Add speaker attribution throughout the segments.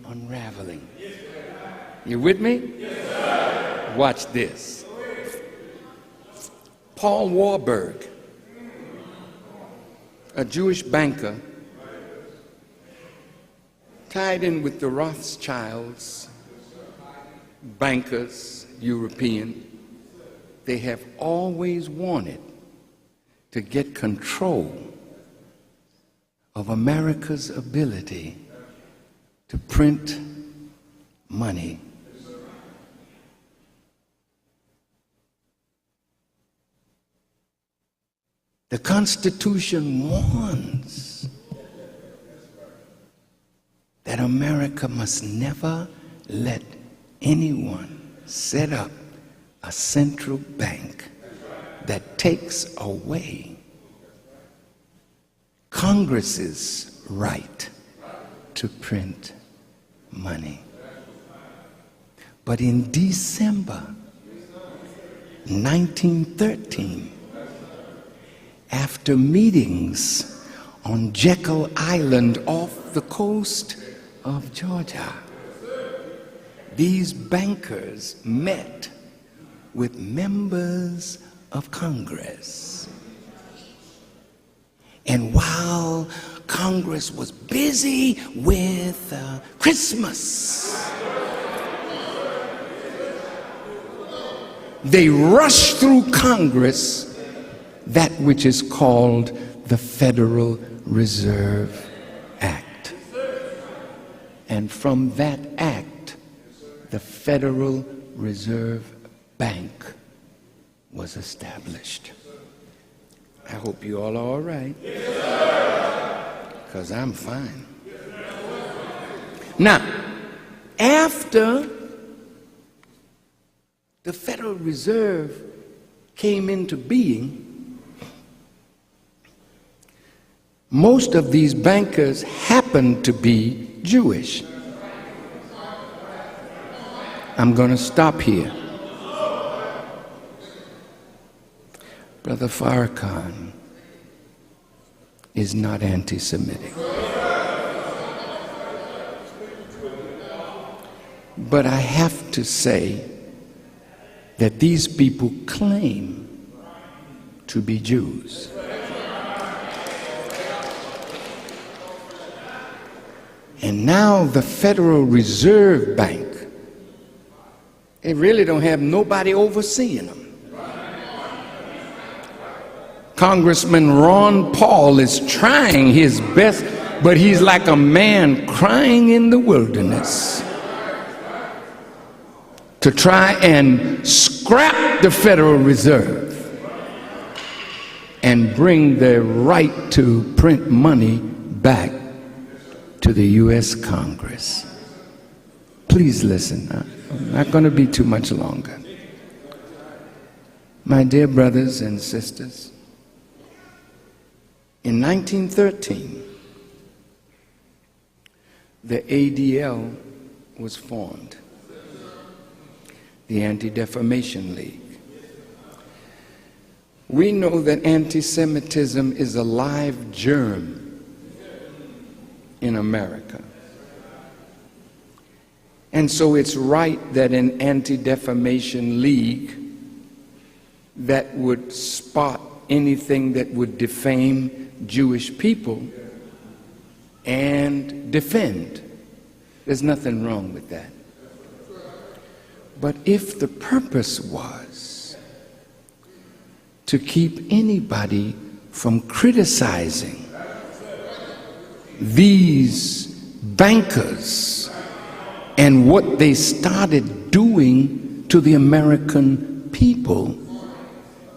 Speaker 1: unraveling. You with me? Watch this. Paul Warburg, a Jewish banker, tied in with the Rothschilds, bankers, European. They have always wanted to get control of America's ability to print money. The Constitution warns that America must never let anyone set up a central bank that takes away Congress's right to print money. But in December 1913, after meetings on Jekyll Island off the coast of Georgia, these bankers met with members of Congress. And while Congress was busy with Christmas, they rushed through Congress that which is called the Federal Reserve Act. And from that act, the Federal Reserve Bank was established. I hope you all are all right, because I'm fine. Now, after the Federal Reserve came into being, most of these bankers happened to be Jewish. I'm going to stop here. Brother Farrakhan is not anti-Semitic. But I have to say that these people claim to be Jews. And now the Federal Reserve Bank, they really don't have nobody overseeing them. Congressman Ron Paul is trying his best, but he's like a man crying in the wilderness to try and scrap the Federal Reserve and bring the right to print money back to the U.S. Congress. Please listen. I'm not going to be too much longer. My dear brothers and sisters, in 1913, the ADL was formed, the Anti-Defamation League. We know that anti-Semitism is a live germ in America. And so it's right that an Anti-Defamation League that would spot anything that would defame Jewish people and defend. There's nothing wrong with that. But if the purpose was to keep anybody from criticizing these bankers and what they started doing to the American people,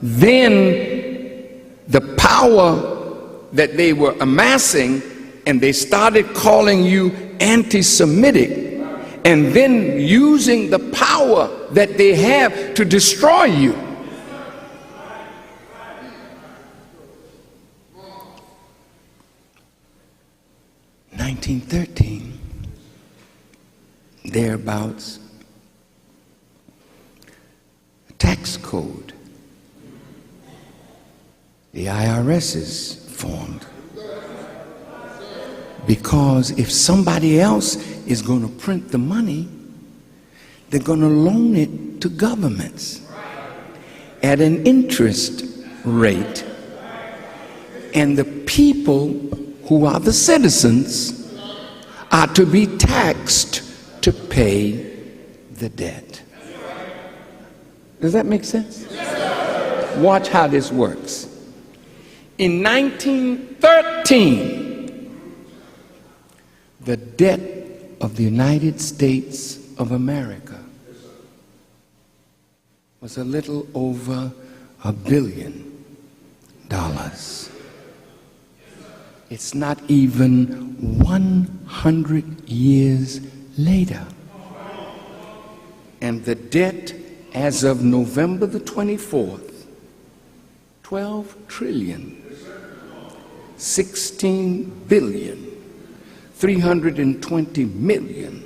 Speaker 1: then the power that they were amassing, and they started calling you anti-Semitic, and then using the power that they have to destroy you. In 1913, thereabouts, a tax code. The IRS is formed. Because if somebody else is going to print the money, they're going to loan it to governments at an interest rate. And the people who are the citizens are to be taxed to pay the debt. Does that make sense? Watch how this works. In 1913, the debt of the United States of America was a little over $1 billion. It's not even 100 years later. And the debt as of November the 24th, 12 trillion, 16 billion, 320 million,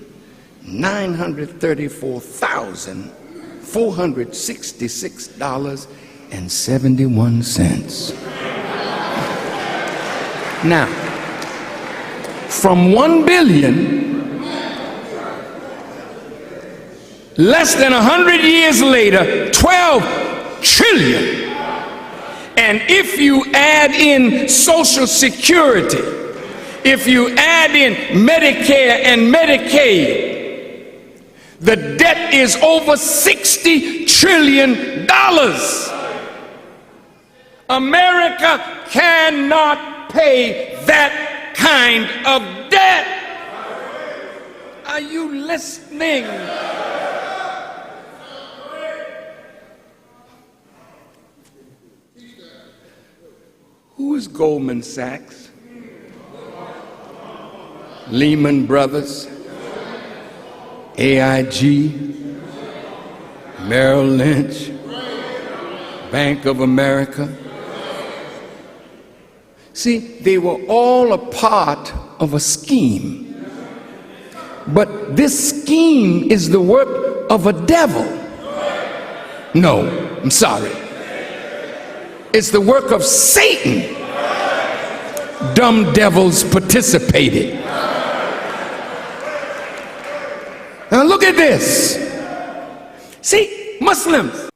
Speaker 1: 934,466.71. Now, from 1 billion, less than 100 years later, 12 trillion. And if you add in Social Security, if you add in Medicare and Medicaid, the debt is over $60 trillion. America cannot pay that kind of debt. Are you listening? Who is Goldman Sachs? Lehman Brothers, AIG, Merrill Lynch, Bank of America. See, they were all a part of a scheme. But this scheme is the work of a devil. No, I'm sorry. It's the work of Satan. Dumb devils participated. Now look at this. See, Muslims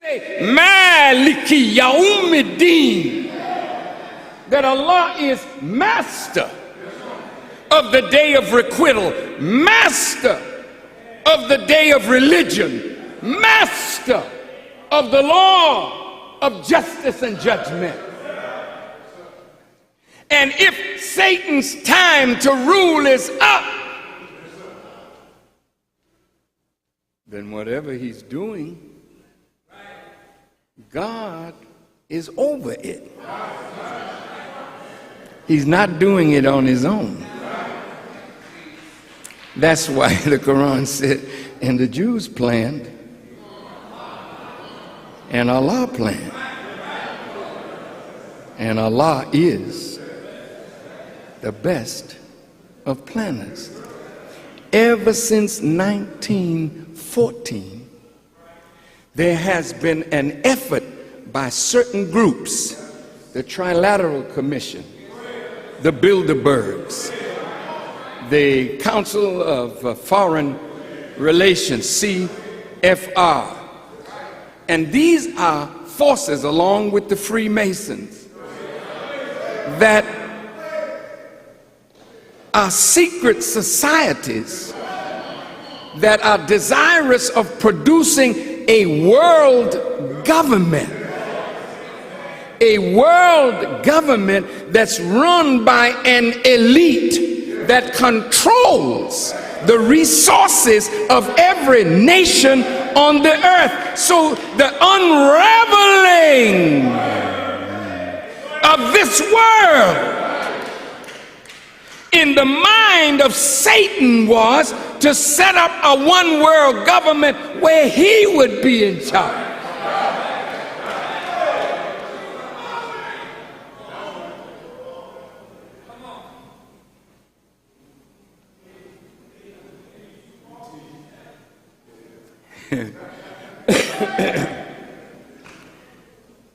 Speaker 1: say Maliki Yaumiddin, that Allah is master of the day of requital, master of the day of religion, master of the law of justice and judgment. And if Satan's time to rule is up, then whatever he's doing, God is over it. He's not doing it on his own. That's why the Quran said, and the Jews planned, and Allah planned, and Allah is the best of planners. Ever since 1914, there has been an effort by certain groups, the Trilateral Commission, the Bilderbergs, the Council of Foreign Relations, CFR, and these are forces along with the Freemasons that are secret societies that are desirous of producing a world government that's run by an elite that controls the resources of every nation on the earth. So the unraveling of this world in the mind of Satan was to set up a one world government where he would be in charge.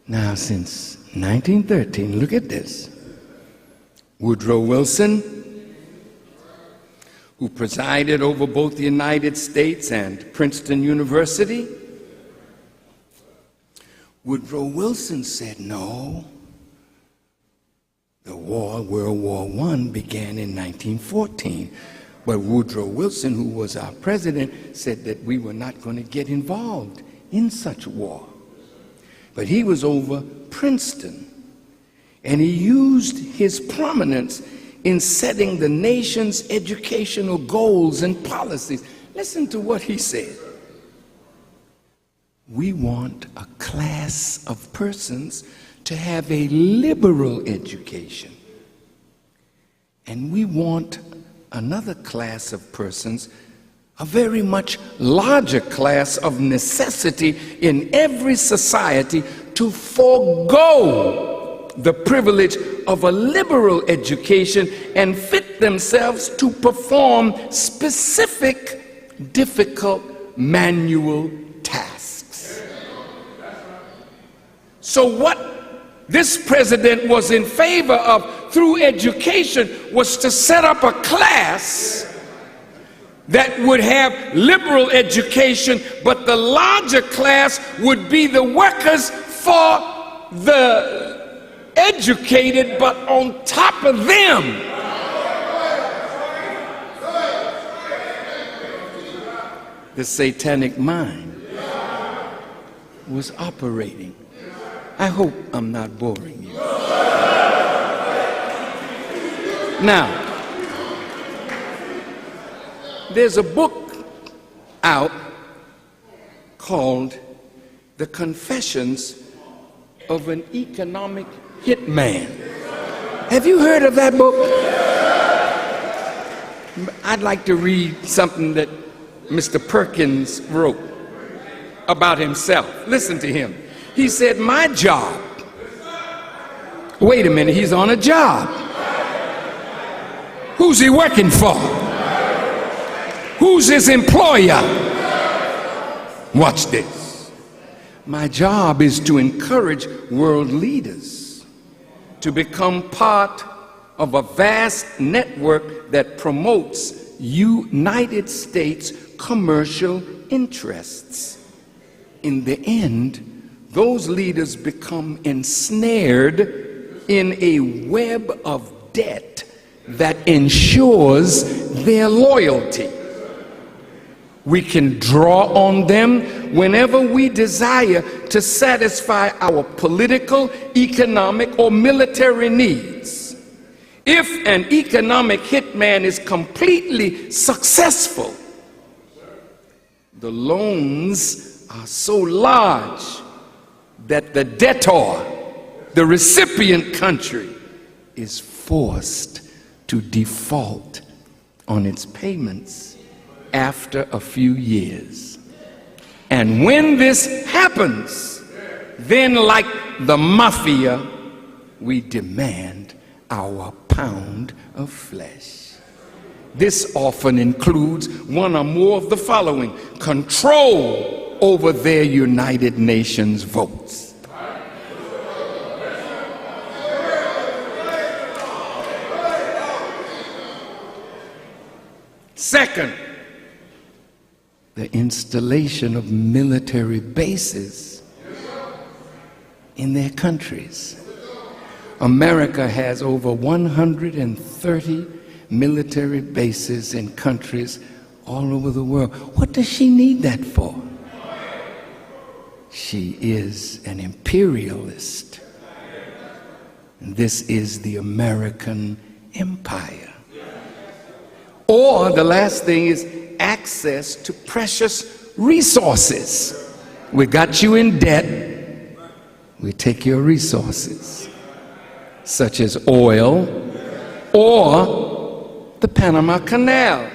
Speaker 1: Now, since 1913, look at this. Woodrow Wilson, who presided over both the United States and Princeton University. Woodrow Wilson said, no, the war, World War I, began in 1914. But Woodrow Wilson, who was our president, said that we were not going to get involved in such war. But he was over Princeton, and he used his prominence in setting the nation's educational goals and policies. Listen to what he said. We want a class of persons to have a liberal education, and we want another class of persons, a very much larger class of necessity in every society, to forego the privilege of a liberal education and fit themselves to perform specific, difficult manual tasks. So what this president was in favor of through education was to set up a class that would have liberal education, but the larger class would be the workers for the educated, but on top of them, the satanic mind was operating. I hope I'm not boring you. Now, there's a book out called The Confessions of an Economic Hitman. Have you heard of that book? I'd like to read something that Mr. Perkins wrote about himself. Listen to him. He said, my job, wait a minute, he's on a job. Who's he working for? Who's his employer? Watch this. My job is to encourage world leaders to become part of a vast network that promotes United States commercial interests. In the end, those leaders become ensnared in a web of debt that ensures their loyalty. We can draw on them whenever we desire to satisfy our political, economic, or military needs. If an economic hitman is completely successful, the loans are so large that the debtor, the recipient country, is forced to default on its payments after a few years. And when this happens, then like the mafia, we demand our pound of flesh. This often includes one or more of the following: control over their United Nations votes, second, the installation of military bases in their countries. America has over 130 military bases in countries all over the world. What does she need that for? She is an imperialist. This is the American empire. Or the last thing is access to precious resources. We got you in debt, we take your resources, such as oil or the Panama Canal.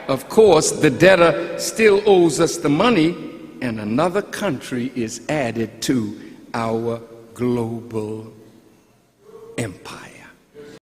Speaker 1: Of course, the debtor still owes us the money, and another country is added to our global empire.